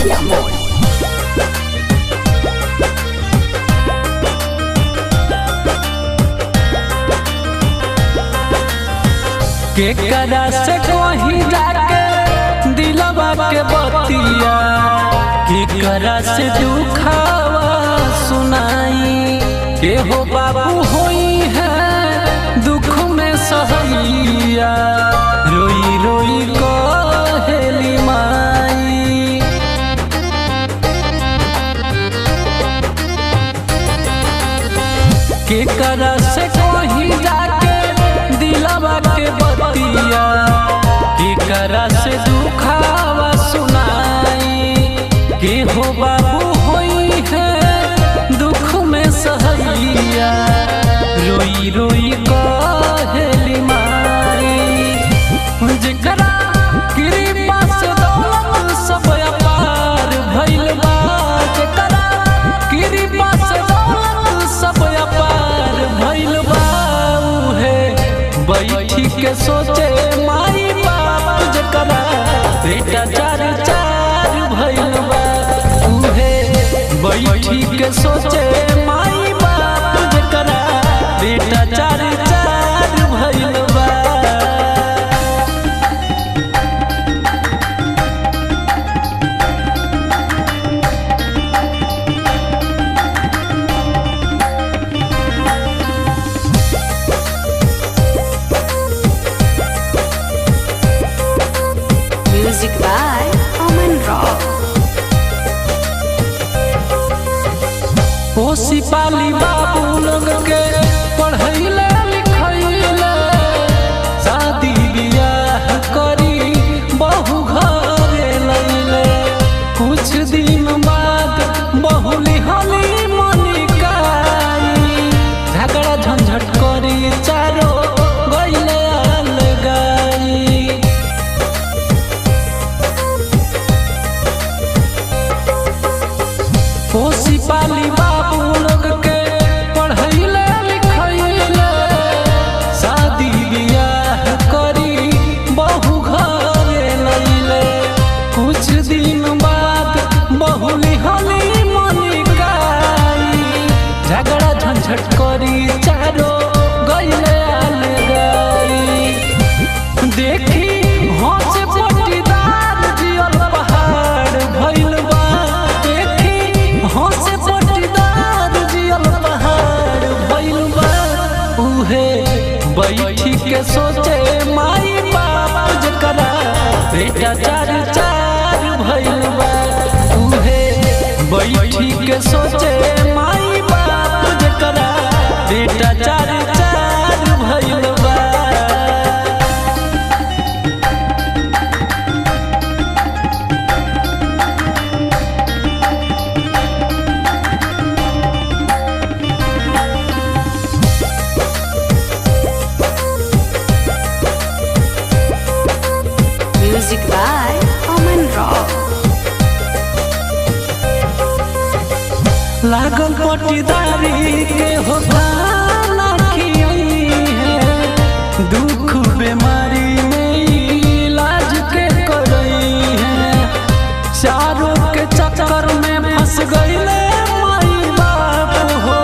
मछिया मोड़। केकरा से कोही जाके दिलवा के बतिया, केकरा से दुखावा सुनाई। के हो बाबू होई है दुख में सहैया, रोई रोई कहेली माई। केकरा से कोही जाके दिलवा के बतिया, केकरा से दुखावा सुनाई। के हो बाबू होई है दुख में सहैया, रोई रोई कहेली माई। जेकरा कृपा से दौलत सब अपार भइल बा, जेकरा कृपा से दौलत सब अपार भइल बा, उहे बैठी के सोचे माई बाप। जेकरा बेटा चार चार भइल बा, उहे बैठी के सोचे माई बाप। जेकरा बेटा चार चार भइल बा। Music by Aman Rock. पोसी पाली बाबू लोग के पढ़ैले लिखैले, शादी बियाह करी बहु घरे लैले। कुछ दिन बाद बहु लिहली मनिकाई, झगड़ा झंझट करी चारो गइले अलगाई। पोसी पाली बाबू लोग के पढ़ैले लिखैले, शादी बियाह करी बहु घरे लैले। कुछ दिन बाद बहु लिहली मनिकाई, झगड़ा झंझट करी चारो गइले अलगाई। देखी होश पट्टीदार जियल पहाड़ भइल बा, होश पट्टीदार जियल पहाड़ भइल बा। उहे बैठी के सोचे माई बाप। जेकरा बेटा चार चार भइल बा, उहे बैठी के सोचे माई बाप। जेकरा बेटा चार चार भइल बा। Music by Aman Rock. लागल पट्टीदारी के हो खाना खियाई है, दुख बीमारी में इलाज के करई है। चारों के चक्कर में फंस गइले माई बाप हो,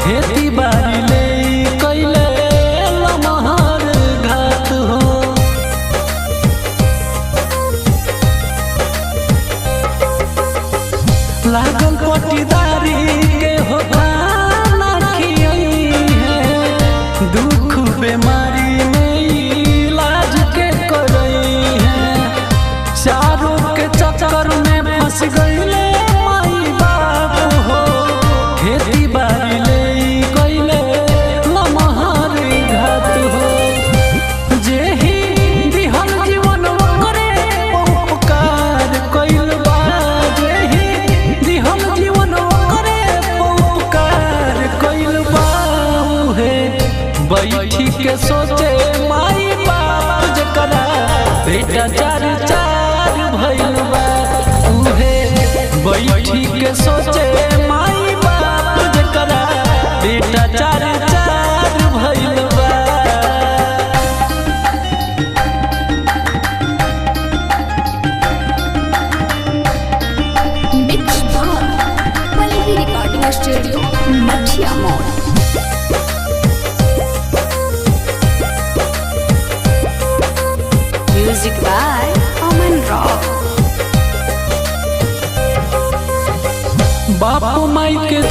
खेती बाड़ी ले कैले लमहर घात हो। लागल पट्टीदारी के हो खाना खियाई है, दुख बीमारी में इलाज के करई है। चारों के चक्कर में फंस गइले माई बाप हो, खेती बाड़ी ले कैले लमहर घात हो। जेही दिहल जीवन ओकरे उपकार कइल बा, जेही दिहल जीवन ओकरे उपकार कइल बा। उहे बैठी के सोचे माई बाप। जेकरा बेटा चार चार भइल बा, उहे बैठी के सोचे माई बाप। जेकरा बेटा चार चार भइल बा। रिकॉर्डिंग स्टूडियो मठिया मोड़। Music by Aman Rock. बापू माई के